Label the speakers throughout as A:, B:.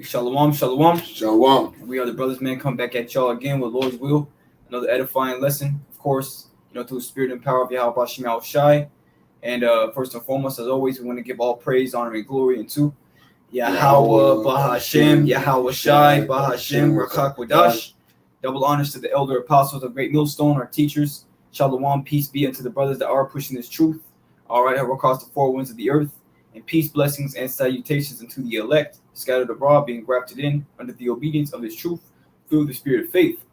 A: Shalom, shalom.
B: Shalom.
A: We are the brothers, man. Come back at y'all again with Lord's will. Another edifying lesson, of course, through the spirit and power of Yahweh Shem Shai. And first and foremost, as always, we want to give all praise, honor, and glory unto Yahweh Bahashem, Yahweh Shai, Bahashem, Rakak Wadash. Double honors to the elder apostles of Great Millstone, our teachers. Shalom, peace be unto the brothers that are pushing this truth. All right, across the four winds of the earth. And peace, blessings, and salutations unto the elect, scattered abroad, being grafted in under the obedience of his truth through the spirit of faith.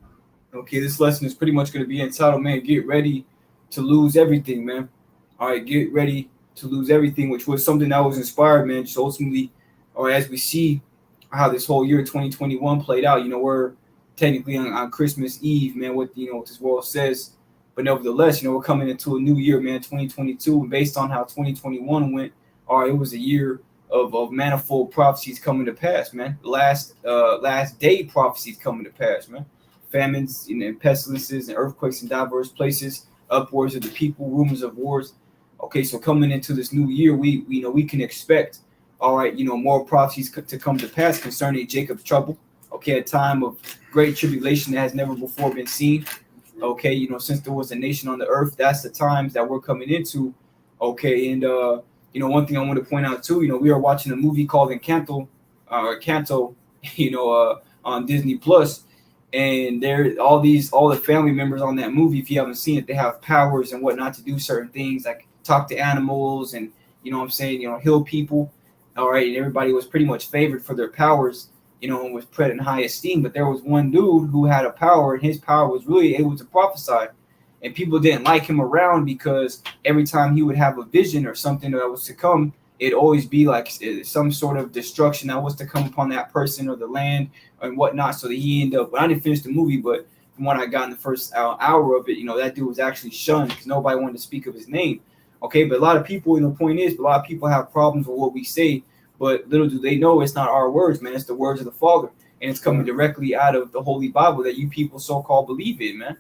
A: Okay, this lesson is pretty much going to be entitled, man, get ready to lose everything, man. All right, get ready to lose everything, which was something that was inspired, man, just ultimately, or as we see how this whole year 2021 played out, we're technically on Christmas Eve, man, what this world says. But nevertheless, we're coming into a new year, man, 2022, and based on how 2021 went, all right, it was a year of manifold prophecies coming to pass, man. Last day prophecies coming to pass, man. Famines, and pestilences and earthquakes in diverse places, upwards of the people, rumors of wars. Okay, so coming into this new year, we can expect, all right, more prophecies to come to pass concerning Jacob's trouble. Okay, a time of great tribulation that has never before been seen. Okay, since there was a nation on the earth, that's the times that we're coming into. Okay, and one thing I want to point out too, we are watching a movie called Encanto, on Disney Plus, and there all the family members on that movie. If you haven't seen it, they have powers and whatnot to do certain things like talk to animals and heal people. All right, and everybody was pretty much favored for their powers, and was put in high esteem. But there was one dude who had a power, and his power was really able to prophesy. And people didn't like him around because every time he would have a vision or something that was to come, it'd always be like some sort of destruction that was to come upon that person or the land and whatnot. So that he ended up, I didn't finish the movie, but from what I got in the first hour of it, that dude was actually shunned because nobody wanted to speak of his name. Okay, but a lot of people, the point is, a lot of people have problems with what we say, but little do they know it's not our words, man. It's the words of the Father. And it's coming directly out of the Holy Bible that you people so-called believe in, man.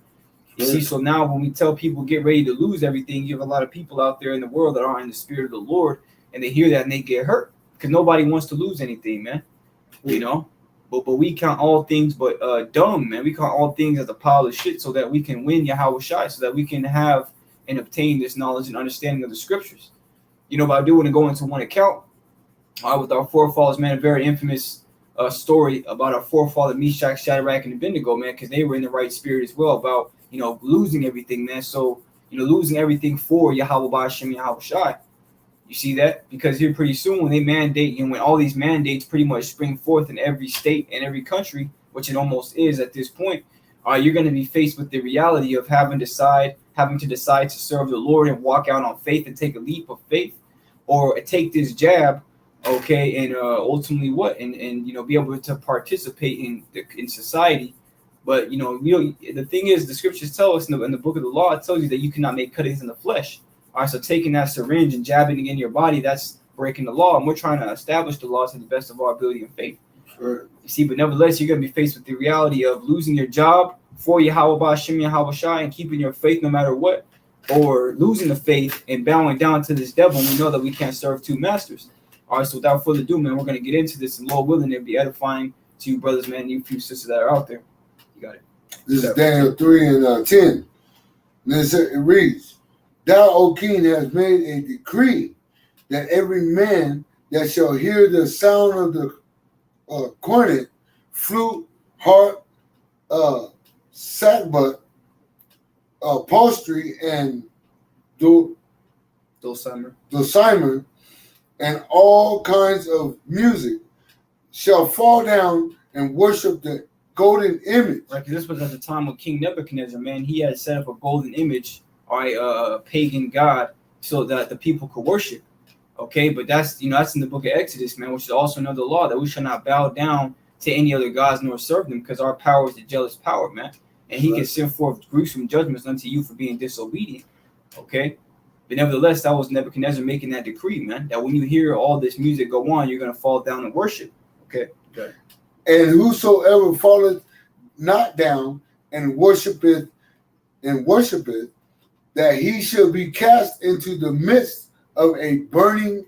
A: You see, so now when we tell people get ready to lose everything, you have a lot of people out there in the world that aren't in the spirit of the Lord, and they hear that and they get hurt because nobody wants to lose anything, man. But we count all things but dumb, man. We count all things as a pile of shit so that we can win Yahweh Shai, so that we can have and obtain this knowledge and understanding of the scriptures. But I do want to go into one account with our forefathers, man, a very infamous story about our forefather Meshach, Shadrach, and Abednego, man, because they were in the right spirit as well about losing everything, man. So, losing everything for Yahweh Ba'ashem, Yahweh Shai. You see that? Because here pretty soon when they mandate, when all these mandates pretty much spring forth in every state and every country, which it almost is at this point, you're going to be faced with the reality of having to decide to serve the Lord and walk out on faith and take a leap of faith, or take this jab, okay, and ultimately what? And be able to participate in society. But the thing is, the scriptures tell us in the book of the law, it tells you that you cannot make cuttings in the flesh. All right, so taking that syringe and jabbing it in your body, that's breaking the law, and we're trying to establish the laws to the best of our ability and faith. Sure. You see, but nevertheless, you're going to be faced with the reality of losing your job for Yahweh Ba'ashem, Yahweh Shai, and keeping your faith no matter what, or losing the faith and bowing down to this devil. And we know that we can't serve two masters. All right, so without further ado, man, we're going to get into this, and Lord willing, it'll be edifying to you brothers, man, you few sisters that are out there. You got it.
B: This is Daniel 3 and 10. It reads, Thou, O king, hast made a decree that every man that shall hear the sound of the cornet, flute, harp, sackbut, upholstery, and dulcimer, and all kinds of music, shall fall down and worship the golden image.
A: Right, this was at the time of King Nebuchadnezzar, man. He had set up a golden image, all right, a pagan god, so that the people could worship. Okay, but that's that's in the book of Exodus, man, which is also another law that we shall not bow down to any other gods nor serve them, because our power is the jealous power, man. And he can send forth gruesome judgments unto you for being disobedient. Okay, but nevertheless, that was Nebuchadnezzar making that decree, man, that when you hear all this music go on, you're gonna fall down and worship. Okay.
B: And whosoever falleth not down and worshipeth, that he shall be cast into the midst of a burning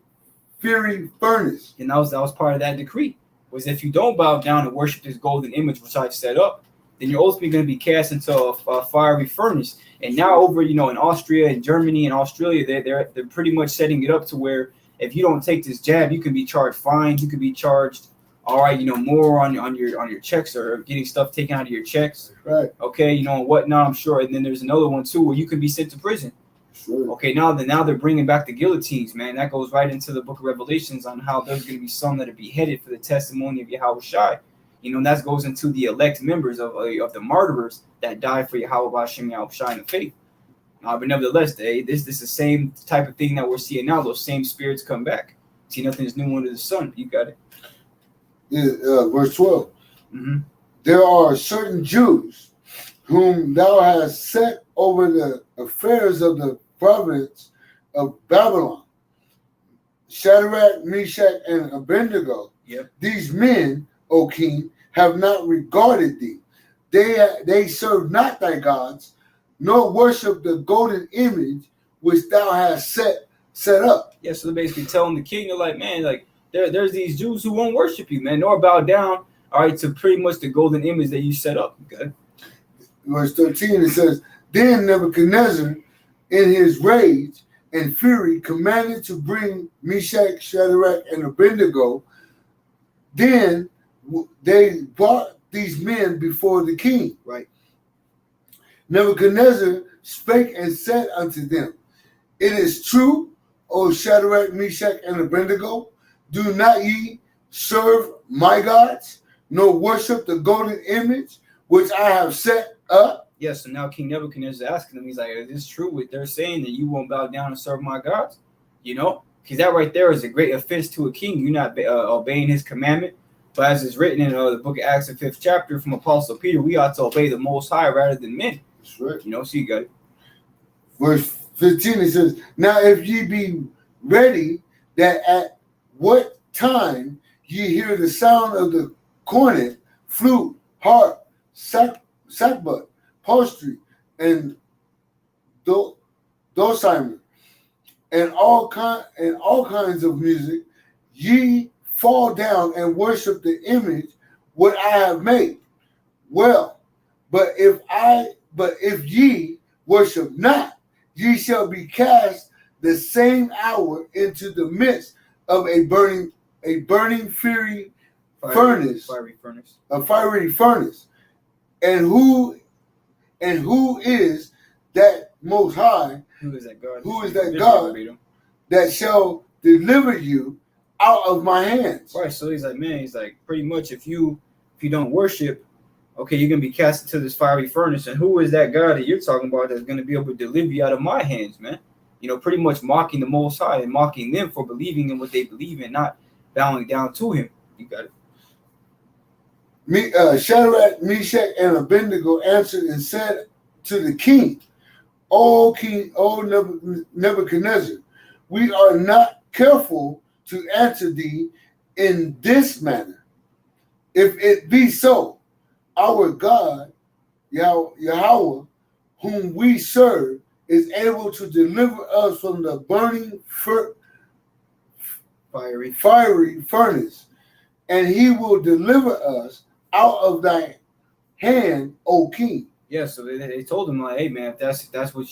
B: fiery furnace.
A: And that was part of that decree, was if you don't bow down and worship this golden image which I've set up, then you're ultimately going to be cast into a fiery furnace. And now over, in Austria and Germany and Australia, they're pretty much setting it up to where if you don't take this jab, you can be charged fines, you can be charged, all right, more on your checks or getting stuff taken out of your checks.
B: Right.
A: Okay, and whatnot, I'm sure. And then there's another one too where you can be sent to prison.
B: Sure.
A: Okay, now they're bringing back the guillotines, man. That goes right into the book of Revelations on how there's going to be some that are beheaded for the testimony of Yahweh Shai. That goes into the elect members of the martyrs that died for Yahweh B'Shem Yahweh Shai in the faith. But nevertheless, this is the same type of thing that we're seeing now. Those same spirits come back. See, nothing is new under the sun. You got it.
B: Yeah, verse 12.
A: Mm-hmm.
B: There are certain Jews whom thou hast set over the affairs of the province of Babylon, Shadrach, Meshach, and Abednego.
A: Yep.
B: These men, O king, have not regarded thee. They serve not thy gods, nor worship the golden image which thou hast set up.
A: Yeah, so they're basically telling the king, they're like, man, like there's these Jews who won't worship you, man, nor bow down, all right, to pretty much the golden image that you set up. Okay.
B: Verse 13, it says, then Nebuchadnezzar, in his rage and fury, commanded to bring Meshach, Shadrach, and Abednego. Then they brought these men before the king.
A: Right.
B: Nebuchadnezzar spake and said unto them, it is true, O Shadrach, Meshach, and Abednego, do not ye serve my gods, nor worship the golden image which I have set up?
A: Yes, so now King Nebuchadnezzar is asking them, he's like, is this true what they're saying that you won't bow down and serve my gods? Because that right there is a great offense to a king. You're not obeying his commandment. But as it's written in the book of Acts, the 5th chapter from Apostle Peter, we ought to obey the Most High rather than men.
B: That's right.
A: So you got it.
B: Verse 15, it says, now if ye be ready, that at what time ye hear the sound of the cornet, flute, harp, sackbut, psaltery, and dulcimer, and all kinds of music, ye fall down and worship the image what I have made. Well, but if ye worship not, ye shall be cast the same hour into the midst of a burning fiery furnace, a fiery furnace. And who is that Most High?
A: Who is that God?
B: Who is that God that shall deliver you out of my hands?
A: Right. So he's like, pretty much if you don't worship, okay, you're gonna be cast into this fiery furnace. And who is that God that you're talking about that's gonna be able to deliver you out of my hands, man? Pretty much mocking the Most High and mocking them for believing in what they believe in, not bowing down to him. You got it.
B: Shadrach, Meshach, and Abednego answered and said to the king, O King, O Nebuchadnezzar, we are not careful to answer thee in this manner. If it be so, our God, Yahweh, whom we serve, is able to deliver us from the burning fiery furnace, and he will deliver us out of thy hand, O king.
A: Yeah, so they told him, like, hey man, if that's what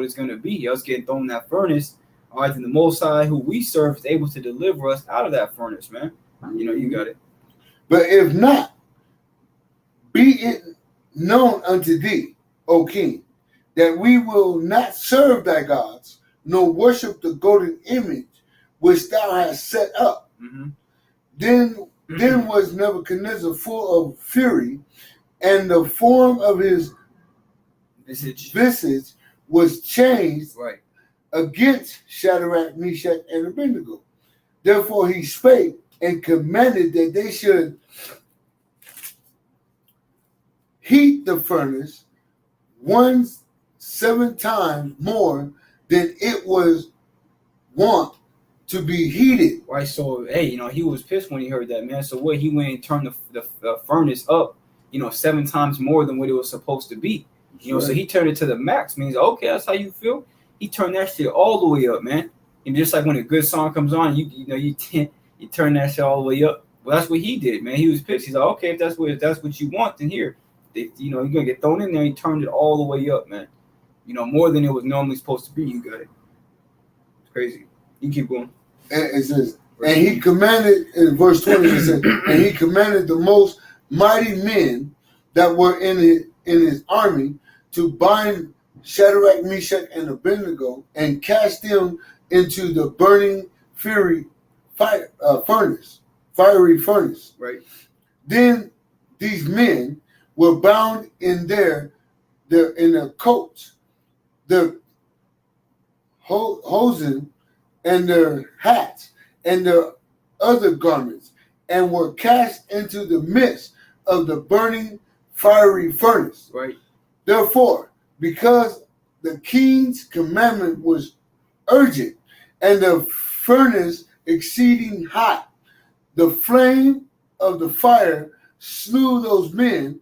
A: it's gonna be, us getting thrown in that furnace, all right, then the Most High who we serve is able to deliver us out of that furnace, man. You got it.
B: But if not, be it known unto thee, O king, that we will not serve thy gods, nor worship the golden image which thou hast set up.
A: Mm-hmm.
B: Then was Nebuchadnezzar full of fury, and the form of his visage was changed against Shadrach, Meshach, and Abednego. Therefore he spake and commanded that they should heat the furnace 7 times more than it was wont to be heated.
A: Right, so hey, he was pissed when he heard that, man. So what, he went and turned the furnace up, 7 times more than what it was supposed to be. So he turned it to the max. Means, okay, that's how you feel. He turned that shit all the way up, man. And just like when a good song comes on, you turn that shit all the way up. Well, that's what he did, man. He was pissed. He's like, okay, if that's what you want, then here, you're gonna get thrown in there. He turned it all the way up, man. More than it was normally supposed to be. You got it. It's crazy. You keep going.
B: And it says, and he commanded in verse 20. It says, and he commanded the most mighty men that were in his army to bind Shadrach, Meshach, and Abednego and cast them into the burning fiery furnace.
A: Right.
B: Then these men were bound in their coats, their hosen, and their hats, and their other garments, and were cast into the midst of the burning fiery furnace.
A: Right.
B: Therefore, because the king's commandment was urgent, and the furnace exceeding hot, the flame of the fire slew those men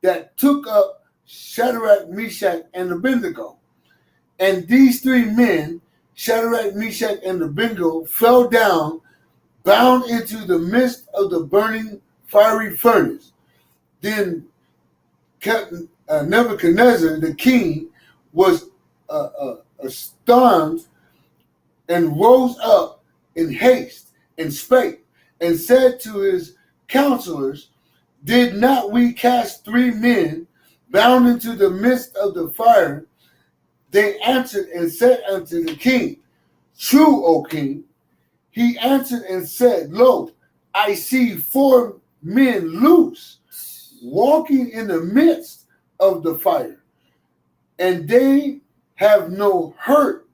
B: that took up Shadrach, Meshach, and Abednego. And these three men, Shadrach, Meshach, and Abednego, fell down, bound into the midst of the burning fiery furnace. Then Nebuchadnezzar, the king, was astonished and rose up in haste and spake and said to his counselors, did not we cast three men bound into the midst of the fire? They answered and said unto the king, true, O king. He answered and said, lo, I see four men loose, walking in the midst of the fire, and they have no hurt,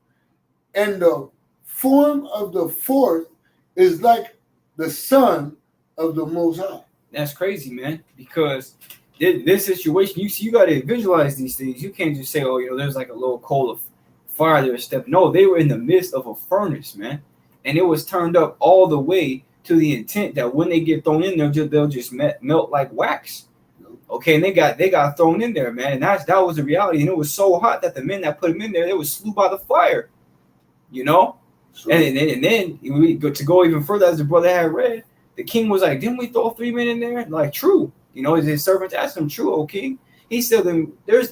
B: and the form of the fourth is like the Son of the Most High.
A: That's crazy, man, because this situation, you got to visualize these things. You can't just say, oh, there's like a little coal of fire there step. No, they were in the midst of a furnace, man, and it was turned up all the way to the intent that when they get thrown in there, they'll just melt like wax. Okay, and they got thrown in there, man, and that was the reality. And it was so hot that the men that put them in there, they were slew by the fire, Sure. And then we go even further, as the brother had read. The king was like, didn't we throw three men in there? Like, true. His servants asked him, true, O king. He said,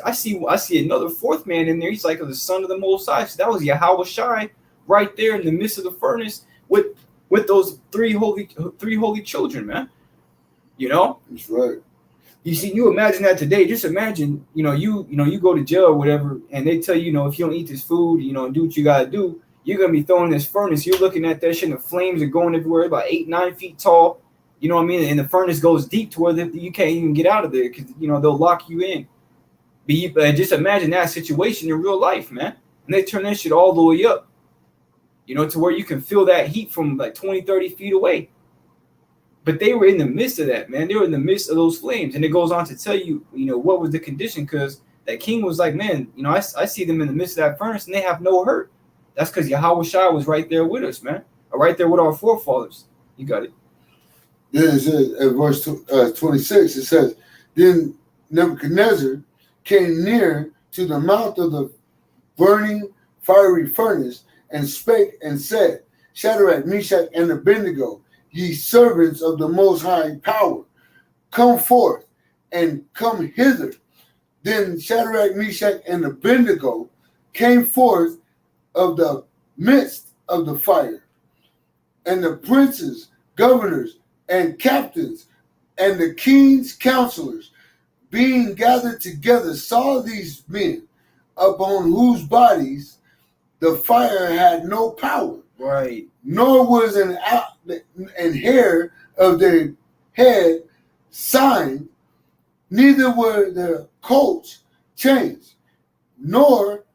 A: I see another fourth man in there. He's like the Son of the Most High. So that was Yahweh Shai right there in the midst of the furnace with those three holy children, man.
B: That's right.
A: You see, you imagine that today. Just imagine, you go to jail or whatever, and they tell you, if you don't eat this food, and do what you gotta do, you're gonna be thrown in this furnace. You're looking at that shit, and the flames are going everywhere, about 8-9 feet tall. You know what I mean? And the furnace goes deep to where you can't even get out of there because they'll lock you in. But just imagine that situation in real life, man. And they turn that shit all the way up, to where you can feel that heat from like 20-30 feet away. But they were in the midst of that, man. They were in the midst of those flames. And it goes on to tell you, what was the condition, because that king was like, man, I see them in the midst of that furnace and they have no hurt. That's because Yahweh Shai was right there with us, man. Right there with our forefathers. You got it.
B: Yeah, it says at verse 26, it says, then Nebuchadnezzar came near to the mouth of the burning fiery furnace and spake and said, Shadrach, Meshach, and Abednego, ye servants of the Most High Power, come forth and come hither. Then Shadrach, Meshach, and Abednego came forth of the midst of the fire. And the princes, governors, and captains, and the king's counselors, being gathered together, saw these men, upon whose bodies the fire had no power.
A: Right.
B: Nor was an hair of their head signed, neither were their coats changed, nor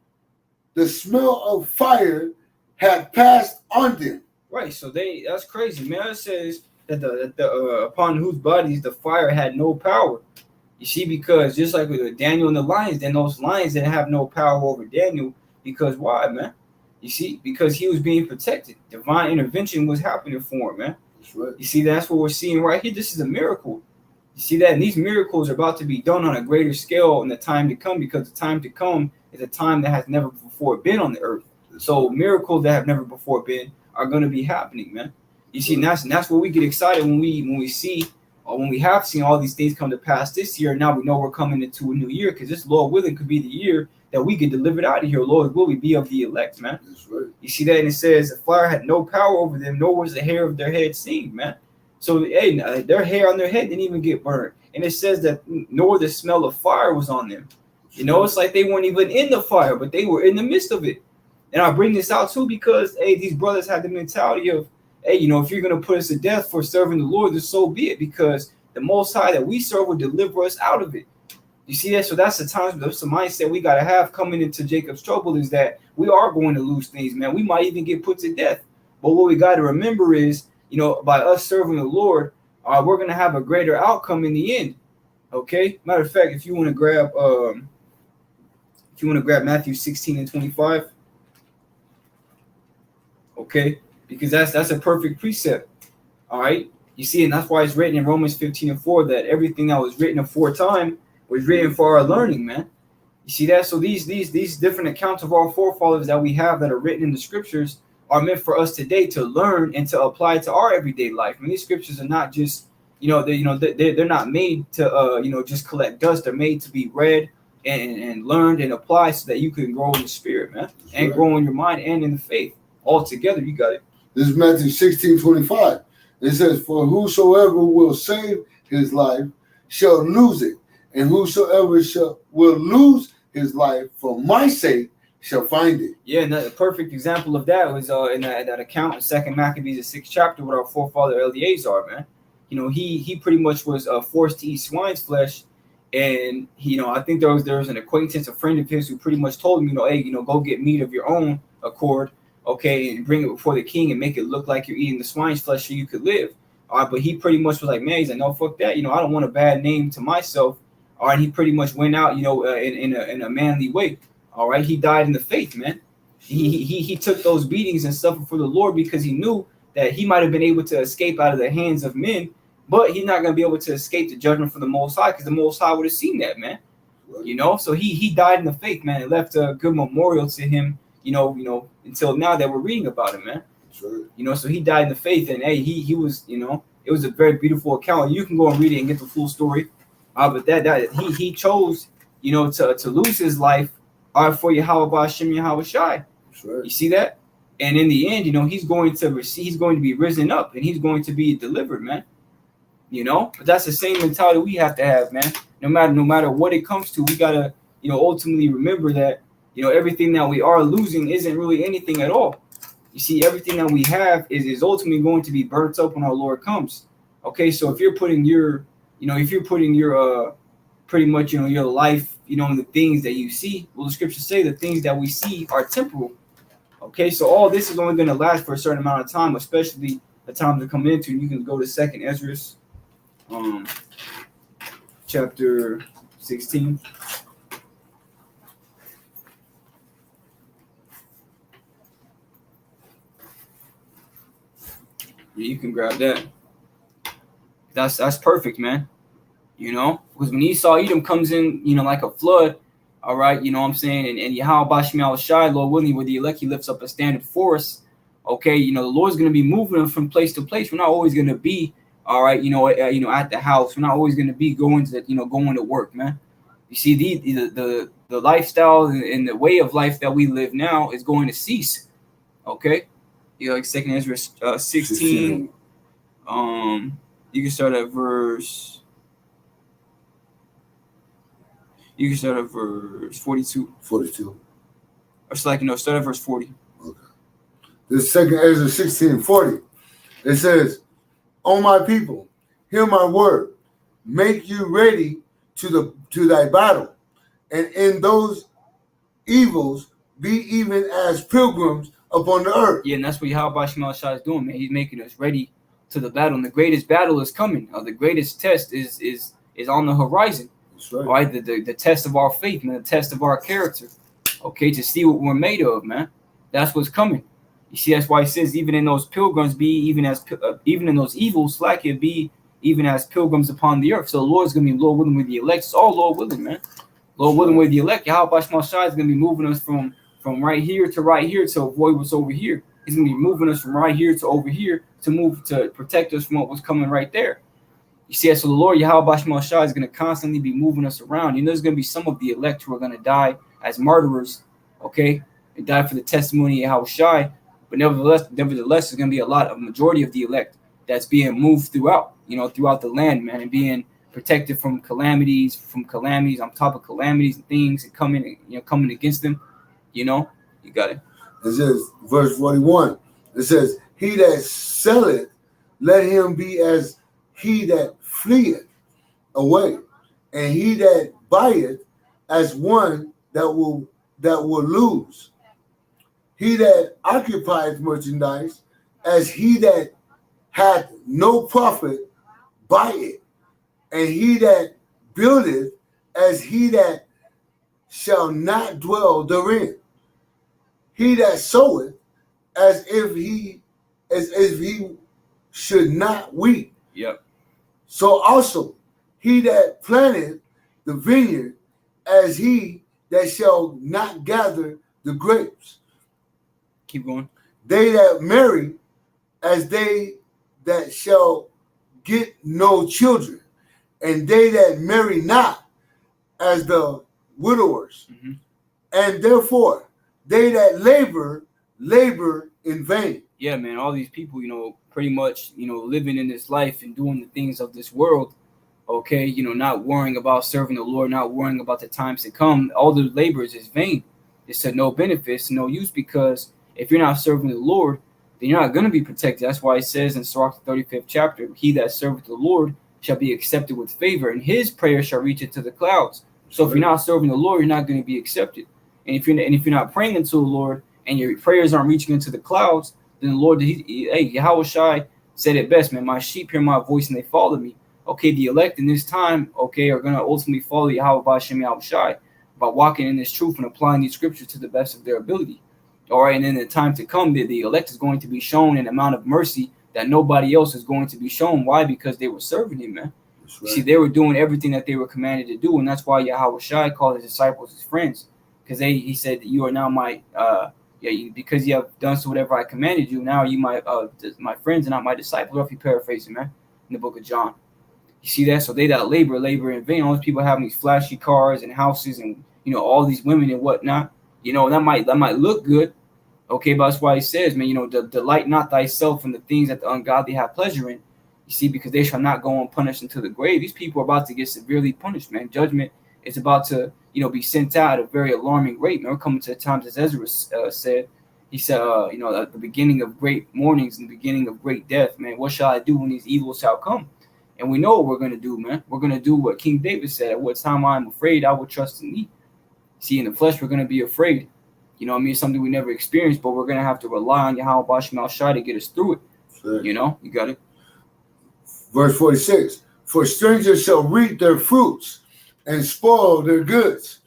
B: the smell of fire had passed on them.
A: Right, so that's crazy, man. It says that upon whose bodies the fire had no power. You see, because just like with Daniel and the lions, then those lions didn't have no power over Daniel. Because why, man? You see, because he was being protected. Divine intervention was happening for him, man.
B: That's right.
A: You see, that's what we're seeing right here. This is a miracle. You see that? And these miracles are about to be done on a greater scale in the time to come, because the time to come is a time that has never before been on the earth. So miracles that have never before been are going to be happening, man. You see, and that's where we get excited when we see, or when we have seen all these things come to pass this year. Now we know we're coming into a new year, because this, Lord willing, could be the year that we get delivered out of here. Lord, will we be of the elect, man?
B: That's right.
A: You see that, and it says the fire had no power over them, nor was the hair of their head seen, man. So hey, their hair on their head didn't even get burned, and it says that nor the smell of fire was on them. You know, it's like they weren't even in the fire, but they were in the midst of it. And I bring this out too because, hey, these brothers had the mentality of, hey, you know, if you're going to put us to death for serving the Lord, then so be it, because the Most High that we serve will deliver us out of it. You see that? So that's the time, that's the mindset we got to have coming into Jacob's trouble, is that we are going to lose things, man. We might even get put to death. But what we got to remember is, you know, by us serving the Lord, we're going to have a greater outcome in the end. Okay? Matter of fact, if you want to grab Matthew 16 and 25, okay? Because that's a perfect precept. All right? You see, and that's why it's written in Romans 15 and 4 that everything that was written aforetime was written for our learning, man. You see that? So these different accounts of our forefathers that we have that are written in the scriptures are meant for us today to learn and to apply to our everyday life. I mean, these scriptures are not just, they're not made to just collect dust. They're made to be read and learned and applied so that you can grow in the spirit, man, and grow in your mind and in the faith. All together, you got it.
B: This is Matthew 16:25. It says, "For whosoever will save his life shall lose it, and whosoever will lose his life for my sake shall find it." Yeah,
A: and a perfect example of that was in that account in 2 Maccabees, the 6th chapter, with our forefather Eleazar, man. You know, he pretty much was forced to eat swine's flesh, and I think there was an acquaintance, a friend of his, who pretty much told him, hey, go get meat of your own accord, okay, and bring it before the king and make it look like you're eating the swine's flesh so you could live. All right, but he pretty much was like, man, he's like, no, fuck that. I don't want a bad name to myself. All right, he pretty much went out, in a manly way. All right, he died in the faith, man. He took those beatings and suffered for the Lord because he knew that he might have been able to escape out of the hands of men, but he's not going to be able to escape the judgment from the Most High, because the Most High would have seen that, man. So he died in the faith, man. It left a good memorial to him, until now that we're reading about him, man.
B: Sure.
A: So he died in the faith, and hey, he was, it was a very beautiful account. You can go and read it and get the full story. But that he chose, to lose his life, for Yahweh Hashem Yahweh Shai.
B: Right.
A: You see that? And in the end, he's going to be risen up, and he's going to be delivered, man. But that's the same mentality we have to have, man. No matter what it comes to, we gotta, ultimately remember that, everything that we are losing isn't really anything at all. You see, everything that we have is ultimately going to be burnt up when our Lord comes. Okay, so if you're putting your, pretty much, your life, in the things that you see, well, the scriptures say the things that we see are temporal. Okay, so all this is only going to last for a certain amount of time, especially the time to come into. You can go to 2nd Ezra, chapter 16. Yeah, you can grab that. That's perfect, man. Because when Esau Edom comes in, like a flood, all right, what I'm saying, and Yahweh Bashim Al Shai, Lord willing, with the elect, he lifts up a standard for us. Okay, the Lord's going to be moving them from place to place. We're not always going to be, all right, at the house. We're not always going to be going to work, man. You see, the lifestyle and the way of life that we live now is going to cease. Okay, like 2nd Ezra 16. You can start at verse. You can start at verse 42.
B: 42.
A: Or start at verse 40.
B: Okay. This 2nd Ezra 16:40. It says, "O my people, hear my word. Make you ready to thy battle, and in those evils be even as pilgrims upon the earth."
A: Yeah, and that's what Yahweh Shema Shai is doing, man. He's making us ready to the battle, and the greatest battle is coming. The greatest test is on the horizon.
B: That's right.
A: All right, the test of our faith, man, the test of our character. Okay, to see what we're made of, man. That's what's coming. You see, that's why it says, even in those pilgrims, be even in those evils, slack it, be even as pilgrims upon the earth. So the Lord's gonna be Lord willing with the elect. It's all Lord willing, man. Lord willing with the elect. Yahweh Shema Shai is gonna be moving us from right here to right here to avoid what's over here. He's gonna be moving us from right here to over here to protect us from what was coming right there. You see, so the Lord Yahweh Shema Shai is going to constantly be moving us around. There's going to be some of the elect who are going to die as martyrs, okay, and die for the testimony of Yahweh Shai. But nevertheless, there's going to be a majority of the elect that's being moved throughout the land, man, and being protected from calamities on top of calamities and things and coming against them. You got it.
B: It says, verse 41, it says, he that selleth, let him be as he that fleeth away, and he that buyeth as one that will lose. He that occupieth merchandise as he that hath no profit by it, and he that buildeth as he that shall not dwell therein. He that soweth as if he should not weep.
A: Yep.
B: So also he that planteth the vineyard as he that shall not gather the grapes.
A: Keep going.
B: They that marry as they that shall get no children, and they that marry not as the widowers.
A: Mm-hmm.
B: And therefore they that labor in vain.
A: Yeah, man, all these people, pretty much, living in this life and doing the things of this world, okay, not worrying about serving the Lord, not worrying about the times to come. All the labors is vain. It's to no benefits, no use, because if you're not serving the Lord, then you're not going to be protected. That's why it says in Sirach, the 35th chapter, he that serveth the Lord shall be accepted with favor, and his prayer shall reach it to the clouds. So if you're not serving the Lord, you're not going to be accepted. And if you're not praying unto the Lord and your prayers aren't reaching into the clouds, then the Lord, Yahweh Shai said it best, man. My sheep hear my voice and they follow me. Okay, the elect in this time, okay, are going to ultimately follow Yahweh B'Shem Yahweh Shai by walking in this truth and applying these scriptures to the best of their ability. All right, and in the time to come, the elect is going to be shown an amount of mercy that nobody else is going to be shown. Why? Because they were serving him, man. Right. See, they were doing everything that they were commanded to do, and that's why Yahweh Shai called his disciples his friends, because he said that you are now my because you have done so whatever I commanded you. Now you my friends and not my disciples. Or if you paraphrase it, man, in the book of John, you see that. So they that labor in vain. All these people having these flashy cars and houses and all these women and whatnot. That might look good, okay, but that's why he says, man, delight not thyself in the things that the ungodly have pleasure in. You see, because they shall not go unpunished into the grave. These people are about to get severely punished, man. Judgment is about to, be sent out at a very alarming rate. Man, we're coming to the times, as Ezra said. He said, at the beginning of great mornings and the beginning of great death, man, what shall I do when these evils shall come? And we know what we're going to do, man. We're going to do what King David said, at what time I am afraid, I will trust in thee. See, in the flesh, we're going to be afraid. It's something we never experienced, but we're going to have to rely on Yahweh B'Shem Shai to get us through it. Sure. You got it.
B: Verse 46, for strangers shall reap their fruits and spoil their goods,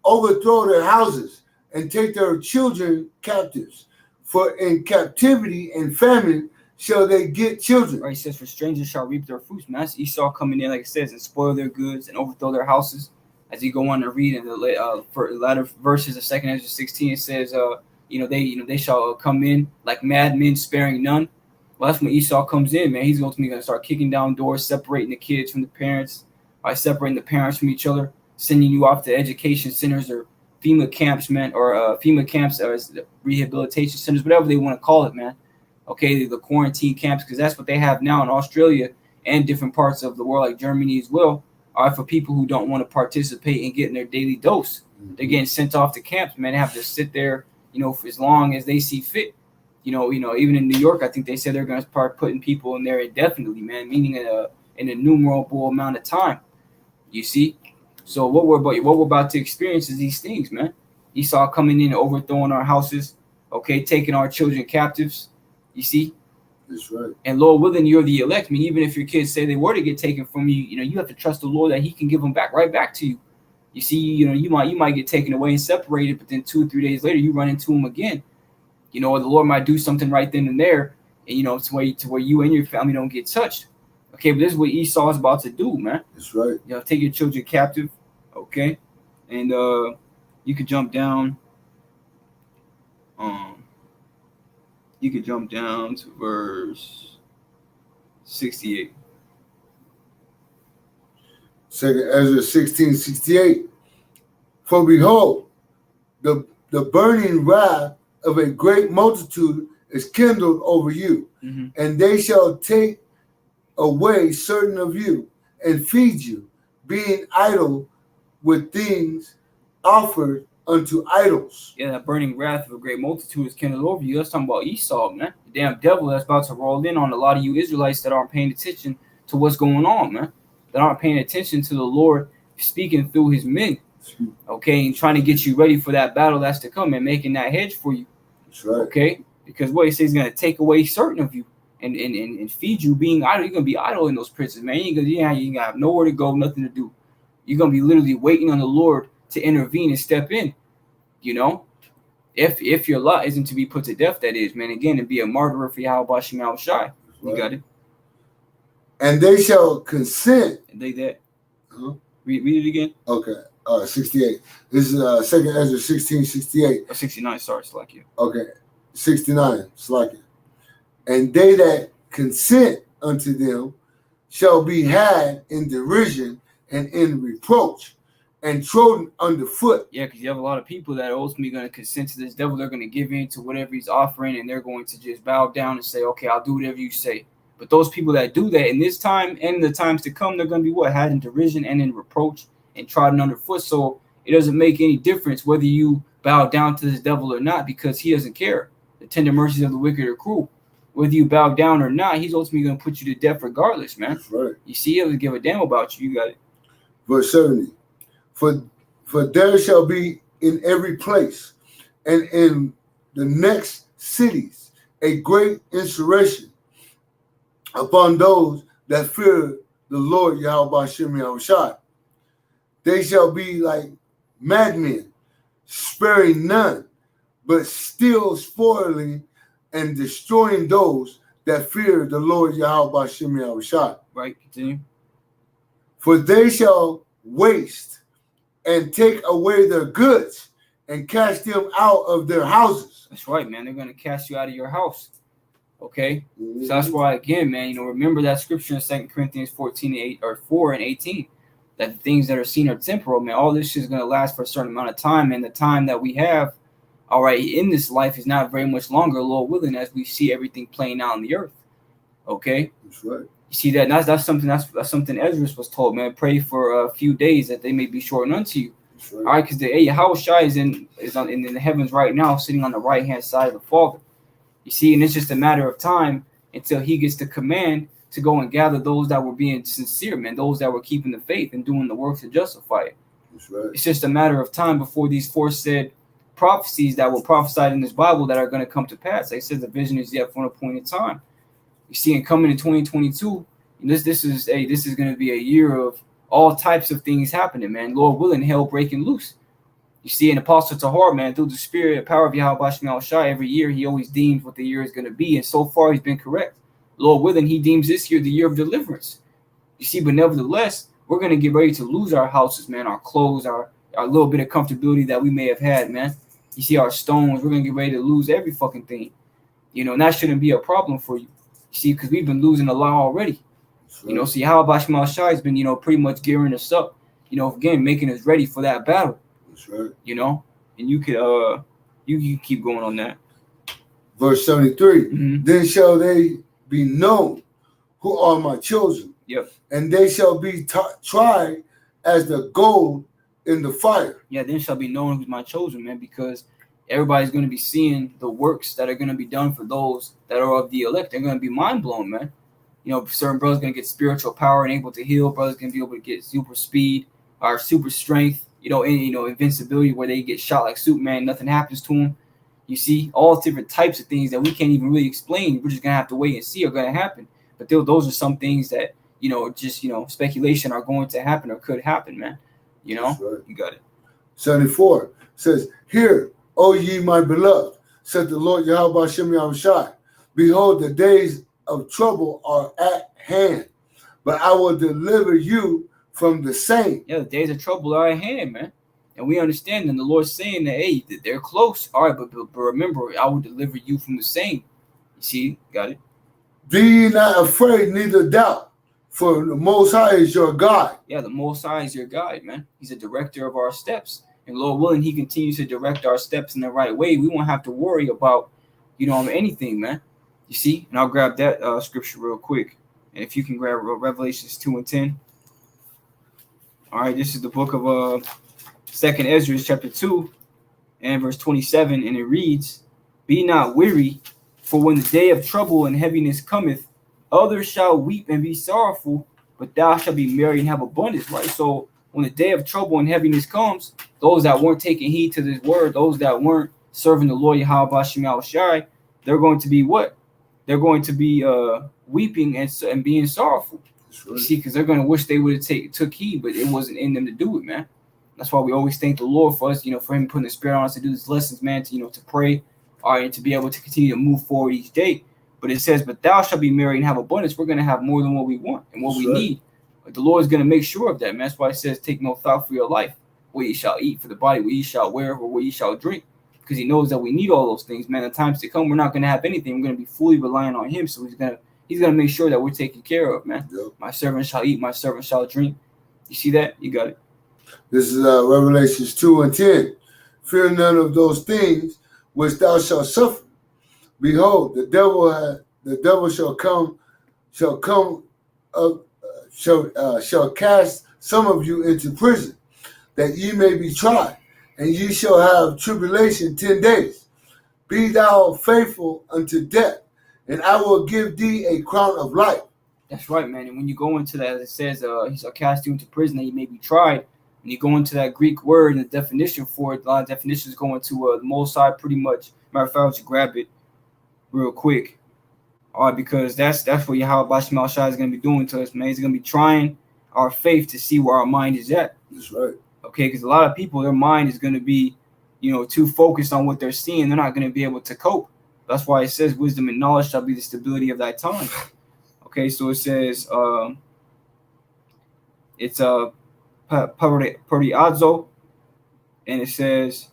B: overthrow their houses, and take their children captives. For in captivity and famine shall they get children.
A: Right, he says, for strangers shall reap their fruits. Man, that's Esau coming in, like it says, and spoil their goods and overthrow their houses. As you go on to read in the latter verses of 2nd Ezra 16, it says, they shall come in like madmen, sparing none. Well, that's when Esau comes in, man. He's ultimately going to start kicking down doors, separating the kids from the parents, separating the parents from each other, sending you off to education centers or FEMA camps, man, or FEMA camps or rehabilitation centers, whatever they want to call it, man. Okay, the quarantine camps, because that's what they have now in Australia and different parts of the world, like Germany as well. All right, for people who don't want to participate in getting their daily dose. They're getting sent off to camps, man. They have to sit there, for as long as they see fit. Even in New York, I think they said they're going to start putting people in there indefinitely, man, meaning in an innumerable amount of time. You see? So what we're about to experience is these things, man. Esau coming in and overthrowing our houses, okay, taking our children captives. You see?
B: That's right.
A: And Lord willing, you're the elect. I mean, even if your kids say they were to get taken from you, you have to trust the Lord that he can give them right back to you. You see, you might get taken away and separated, but then 2 or 3 days later, you run into them again. Or the Lord might do something right then and there, and to where you and your family don't get touched. Okay, but this is what Esau is about to do, man.
B: That's right.
A: Take your children captive, okay, and you could jump down. You could jump down to verse 68.
B: Second Ezra 16:68. For behold, the burning wrath of a great multitude is kindled over you, and they shall take away certain of you and feed you, being idle with things offered unto idols.
A: Yeah, that burning wrath of a great multitude is kindled over you. That's talking about Esau, man. The damn devil that's about to roll in on a lot of you Israelites that aren't paying attention to what's going on, man. That aren't paying attention to the Lord speaking through his men. Okay, and trying to get you ready for that battle that's to come and making that hedge for you.
B: That's right.
A: Okay, because what he says is going to take away certain of you and feed you being idle. You're going to be idle in those prisons, man. You ain't going to have nowhere to go, nothing to do. You're going to be literally waiting on the Lord to intervene and step in, you know, if your lot isn't to be put to death, that is, man, again, to be a martyr for Yahweh Shema Shai. You got it.
B: And they shall consent.
A: And they that. Read it again.
B: Okay. 68. This is Second Ezra 16:68.
A: 69, sorry, Slakia.
B: Okay. 69, Slakia. And they that consent unto them shall be had in derision and in reproach and trodden underfoot.
A: Yeah, because you have a lot of people that are ultimately going to consent to this devil. They're going to give in to whatever he's offering, and they're going to just bow down and say, okay, I'll do whatever you say. But those people that do that in this time and in the times to come, they're going to be what? Had in derision and in reproach and trodden underfoot. So it doesn't make any difference whether you bow down to this devil or not, because he doesn't care. The tender mercies of the wicked are cruel. Whether you bow down or not, he's ultimately going to put you to death regardless, man.
B: That's right.
A: You see, he doesn't give a damn about you. You got it.
B: Verse 70. For there shall be in every place and in the next cities a great insurrection upon those that fear the Lord Yahweh Shem Yahushua. They shall be like madmen, sparing none, but still spoiling and destroying those that fear the Lord Yahweh Shem Yahushua.
A: Right, continue.
B: For they shall waste and take away their goods and cast them out of their houses.
A: That's right, man. They're going to cast you out of your house. Okay? So that's why, again, man, remember that scripture in 2 Corinthians 4 and 18, that the things that are seen are temporal, man. All this shit is going to last for a certain amount of time, and the time that we have, all right, in this life is not very much longer, Lord willing, as we see everything playing out on the earth. Okay?
B: That's right.
A: You see that? That's something Ezra was told, man. Pray for a few days that they may be shortened unto you. Right. All right, because Yahushua is in the heavens right now, sitting on the right hand side of the Father. You see, and it's just a matter of time until he gets the command to go and gather those that were being sincere, man, those that were keeping the faith and doing the works to justify it.
B: That's right. It's
A: just a matter of time before these foresaid prophecies that were prophesied in this Bible that are going to come to pass. They said the vision is yet for an appointed time. You see, and coming in 2022, this is going to be a year of all types of things happening, man. Lord willing, hell breaking loose. You see, an Apostle Tahar, man, through the spirit and power of Yahweh Shema Shai, every year he always deems what the year is going to be, and so far he's been correct. Lord willing, he deems this year the year of deliverance. You see, but nevertheless, we're going to get ready to lose our houses, man, our clothes, our little bit of comfortability that we may have had, man. You see, our stones, we're going to get ready to lose every fucking thing. And that shouldn't be a problem for you. You see, because we've been losing a lot already. Sure. See how Bashmal Shai has been, pretty much gearing us up, again, making us ready for that battle.
B: That's right.
A: And you could you keep going on that.
B: Verse 73.
A: Mm-hmm.
B: Then shall they be known who are my children.
A: Yep.
B: And they shall be tried as the gold in the fire.
A: Yeah, then shall be known who's my chosen, man, because everybody's going to be seeing the works that are going to be done for those that are of the elect. They're going to be mind blown, man. Certain brothers going to get spiritual power and able to heal. Brothers going to be able to get super speed or super strength, invincibility where they get shot like Superman, nothing happens to them. You see, all different types of things that we can't even really explain. We're just going to have to wait and see are going to happen. But those are some things that, speculation are going to happen or could happen, man.
B: That's right.
A: You got it.
B: 74 says, "Hear, O ye my beloved, said the Lord Yahweh Shem Yahushua, behold, the days of trouble are at hand, but I will deliver you from the same."
A: Yeah, the days of trouble are at hand, man. And we understand, and the Lord's saying that, they're close. All right, but remember, I will deliver you from the same. You see, got it.
B: Be ye not afraid, neither doubt, for the Most High is your God.
A: Yeah, the Most High is your guide, man. He's a director of our steps. And Lord willing, he continues to direct our steps in the right way. We won't have to worry about, anything, man. You see? And I'll grab that scripture real quick. And if you can grab Revelations 2 and 10. All right, this is the book of 2nd Ezra, chapter 2, and verse 27. And it reads, Be not weary, for when the day of trouble and heaviness cometh, others shall weep and be sorrowful, but thou shalt be merry and have abundance, right? So when the day of trouble and heaviness comes, those that weren't taking heed to this word, those that weren't serving the Lord Yahweh Shem Yahushai, they're going to be what? They're going to be weeping and being sorrowful. Right. You see, because they're going to wish they would have took heed, but it wasn't in them to do it, man. That's why we always thank the Lord for us, for him putting the spirit on us to do these lessons, man, to pray, all right, and to be able to continue to move forward each day. But it says, but thou shalt be merry and have abundance. We're going to have more than what we want and what we need. But the Lord is going to make sure of that, man. That's why it says, take no thought for your life, what ye shall eat, for the body, what ye shall wear, or what ye shall drink. Because he knows that we need all those things, man. The times to come, we're not going to have anything. We're going to be fully reliant on him. So he's gonna make sure that we're taken care of, man. Yep. My servant shall eat, my servant shall drink. You see that? You got it.
B: This is Revelations 2 and 10. Fear none of those things which thou shalt suffer. Behold, the devil shall cast some of you into prison, that ye may be tried, and ye shall have tribulation 10 days. Be thou faithful unto death, and I will give thee a crown of life.
A: That's right, man. And when you go into that, it says he shall cast you into prison that you may be tried. When you go into that Greek word and the definition for it, a lot of definitions go into the Most High pretty much. Matter of fact, I'll just grab it real quick. All right, because that's what Yahweh Shem Yahushai is going to be doing to us, man. He's going to be trying our faith to see where our mind is at.
B: That's right.
A: Okay, because a lot of people, their mind is going to be, too focused on what they're seeing. They're not going to be able to cope. That's why it says wisdom and knowledge shall be the stability of thy tongue. Okay, so it says it's periazo, and it says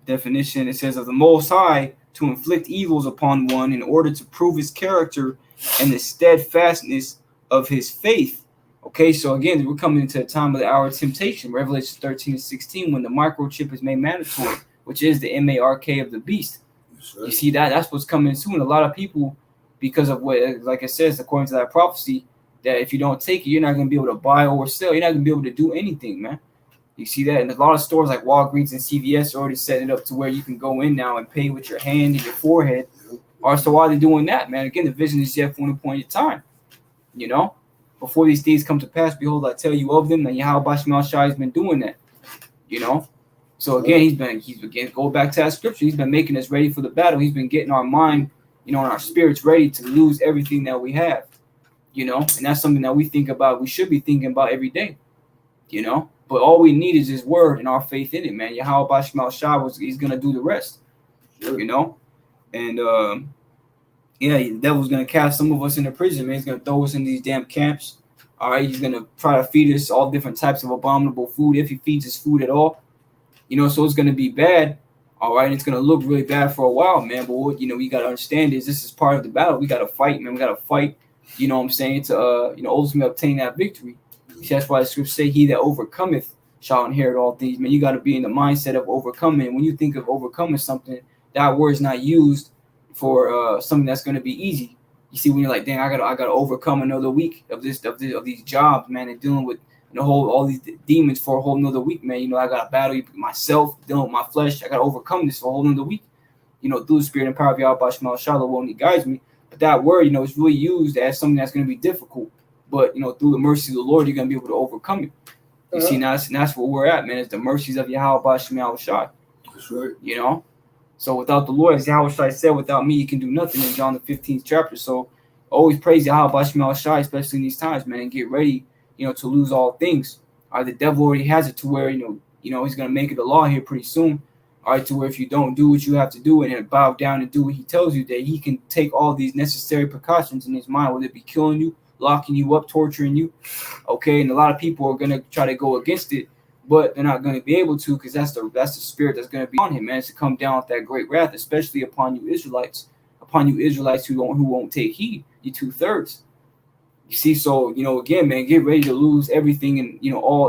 A: definition. It says of the Most High to inflict evils upon one in order to prove his character and the steadfastness of his faith. Okay, so again, we're coming into a time of the hour of temptation, Revelation 13 and 16, when the microchip is made mandatory, which is the MARK of the beast. You see that's what's coming soon. A lot of people, because of what, like it says, according to that prophecy, that if you don't take it, you're not going to be able to buy or sell. You're not going to be able to do anything, man. You see that? And a lot of stores like Walgreens and CVS are already setting it up to where you can go in now and pay with your hand and your forehead. Or so while they're doing that, man, again, the vision is yet for an appointed time. Before these things come to pass, behold, I tell you of them, that Yahweh Shem Yahushai has been doing that. So again, he's been go back to that scripture. He's been making us ready for the battle. He's been getting our mind, and our spirits ready to lose everything that we have. And that's something that we think about. We should be thinking about every day. But all we need is his word and our faith in it, man. Yahweh Shem Yahushai he's gonna do the rest. Sure. And the devil's gonna cast some of us into prison, man. He's gonna throw us in these damn camps. All right, he's gonna try to feed us all different types of abominable food, if he feeds us food at all. So it's gonna be bad. All right, and it's gonna look really bad for a while, man. But what we gotta understand is this is part of the battle. We gotta fight, man. We gotta fight. To ultimately obtain that victory. That's why the scriptures say, "He that overcometh shall inherit all things." Man, you got to be in the mindset of overcoming. When you think of overcoming something, that word is not used for something that's going to be easy. You see, when you're like, "Dang, I gotta overcome another week of these jobs, man, and dealing with all these demons for a whole another week, man. I got to battle myself, dealing with my flesh. I got to overcome this for a whole another week. Through the spirit and power of Yahweh Shem Yahushai, the one He guides me. But that word, is really used as something that's going to be difficult. But, through the mercy of the Lord, you're going to be able to overcome it. You see, and that's where we're at, man. It's the mercies of Yahweh Shem Yahushai.
B: That's right.
A: So without the Lord, as Yahweh said, without me, you can do nothing in John the 15th chapter. So always praise Yahweh Shem Yahushai, especially in these times, man, and get ready, to lose all things. The devil already has it to where, he's going to make it a law here pretty soon. All right, to where if you don't do what you have to do and bow down and do what he tells you, that he can take all these necessary precautions in his mind, whether it be killing you, locking you up, torturing you. Okay, and a lot of people are going to try to go against it, but they're not going to be able to, because that's the spirit that's going to be on him, man. It's to come down with that great wrath, especially upon you Israelites, upon you Israelites who won't take heed, you 2/3. You see, so again, man, get ready to lose everything and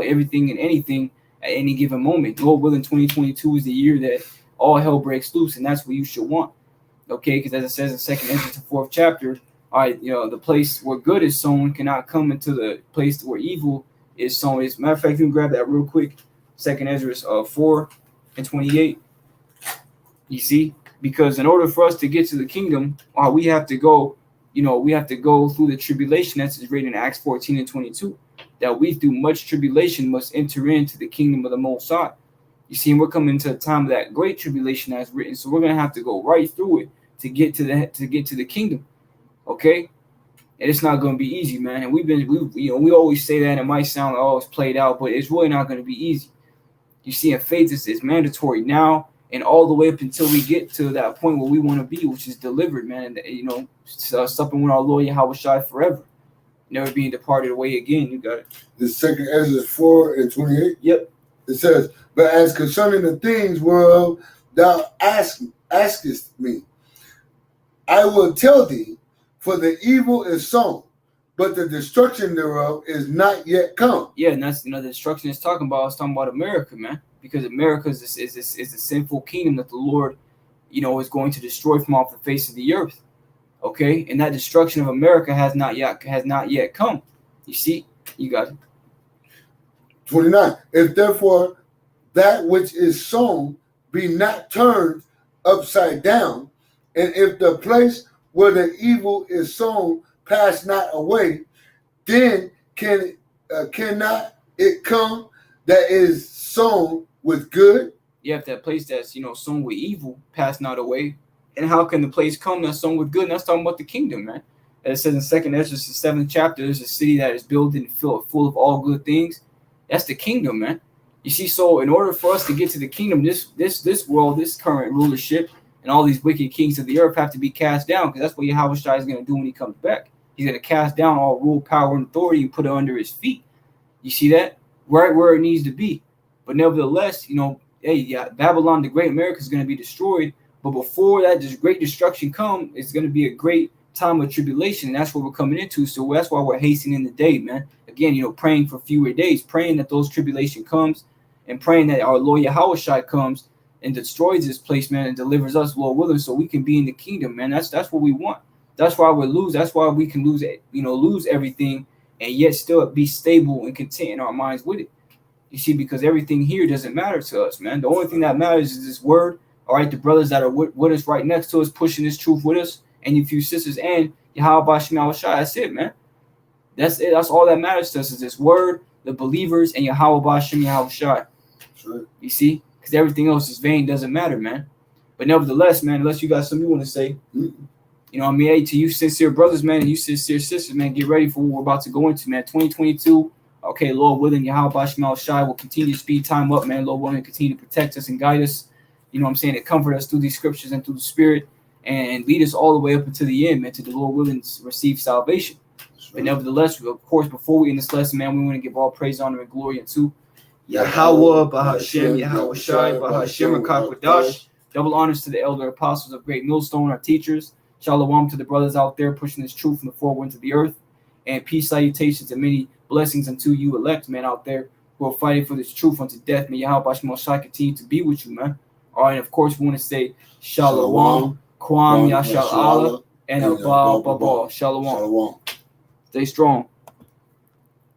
A: everything and anything at any given moment. Lord willing, 2022 is the year that all hell breaks loose, and that's what you should want. Okay, because as it says in 2nd Ezra, the 4th chapter, all right, the place where good is sown cannot come into the place where evil is sown. As a matter of fact, you can grab that real quick. 2nd Ezra 4:28. You see, because in order for us to get to the kingdom, we have to go. We have to go through the tribulation that's written in Acts 14:22. That we through much tribulation must enter into the kingdom of the Most High. You see, and we're coming to the time of that great tribulation that's written, so we're gonna have to go right through it to get to the kingdom. Okay, and it's not gonna be easy, man. And we always say that, and it might sound like it's played out, but it's really not gonna be easy. You see, and faith is mandatory now and all the way up until we get to that point where we want to be, which is delivered, man. And supping with our Lord Yahweh Shai forever, never being departed away again. You got it.
B: The 2nd Ezra 4:28.
A: Yep.
B: It says, but as concerning the things whereof thou askest me, I will tell thee, for the evil is sown, but the destruction thereof is not yet come.
A: Yeah, and that's the destruction it's talking about. It's talking about America, man, because America is a sinful kingdom that the Lord, is going to destroy from off the face of the earth. Okay, and that destruction of America has not yet come. You see, you got it.
B: 29. If therefore that which is sown be not turned upside down, and if the place where the evil is sown pass not away, then cannot it come that is sown with good?
A: Yeah, if that place that's sown with evil pass not away, and how can the place come that's sown with good? And that's talking about the kingdom, man. As it says in 2nd Ezra, the 7th chapter, there's a city that is built and full of all good things. That's the kingdom, man. You see, so in order for us to get to the kingdom, this world, this current rulership, and all these wicked kings of the earth have to be cast down, because that's what Yahweh Shai is going to do when he comes back. He's going to cast down all rule, power, and authority and put it under his feet. You see that? Right where it needs to be. But nevertheless, Babylon, the great America, is going to be destroyed. But before that great destruction comes, it's going to be a great time of tribulation, and that's what we're coming into. So that's why we're hastening the day, man. Again, praying for fewer days, praying that those tribulation comes, and praying that our Lord Yahweh Shai comes and destroys this place, man, and delivers us, Lord willing, so we can be in the kingdom, man. That's what we want. That's why we lose. That's why we can lose everything and yet still be stable and content in our minds with it. You see, because everything here doesn't matter to us, man. The only thing that matters is this word. All right, the brothers that are with us right next to us, pushing this truth with us, and a few sisters, and Yahweh Shai. That's it, man. That's it. That's all that matters to us is this word, the believers, and Yahweh Shai.
B: Sure.
A: You see, because everything else is vain, doesn't matter, man. But nevertheless, man, unless you got something you want to say, hey, to you sincere brothers, man, and you sincere sisters, man, get ready for what we're about to go into, man. 2022. Okay, Lord willing, Yahweh Shai will continue to speed time up, man. Lord willing, continue to protect us and guide us. And comfort us through these scriptures and through the Spirit, and lead us all the way up until the end, man, to the Lord willing to receive salvation. Sure. But nevertheless, of course, before we end this lesson, man, we want to give all praise, honor, and glory unto Yahweh, Bahashem, Yahweh Shai, Bahashem, Rakakwadash. Double honors to the elder apostles of Great Millstone, our teachers. Shalom to the brothers out there pushing this truth from the four winds of the earth. And peace, salutations, and many blessings unto you elect, man, out there who are fighting for this truth unto death. May Yahweh Shai continue to be with you, man. All right, of course, we want to say Shalom, Kwam Yashal Allah, and Abba Babal. Shalom. Stay strong.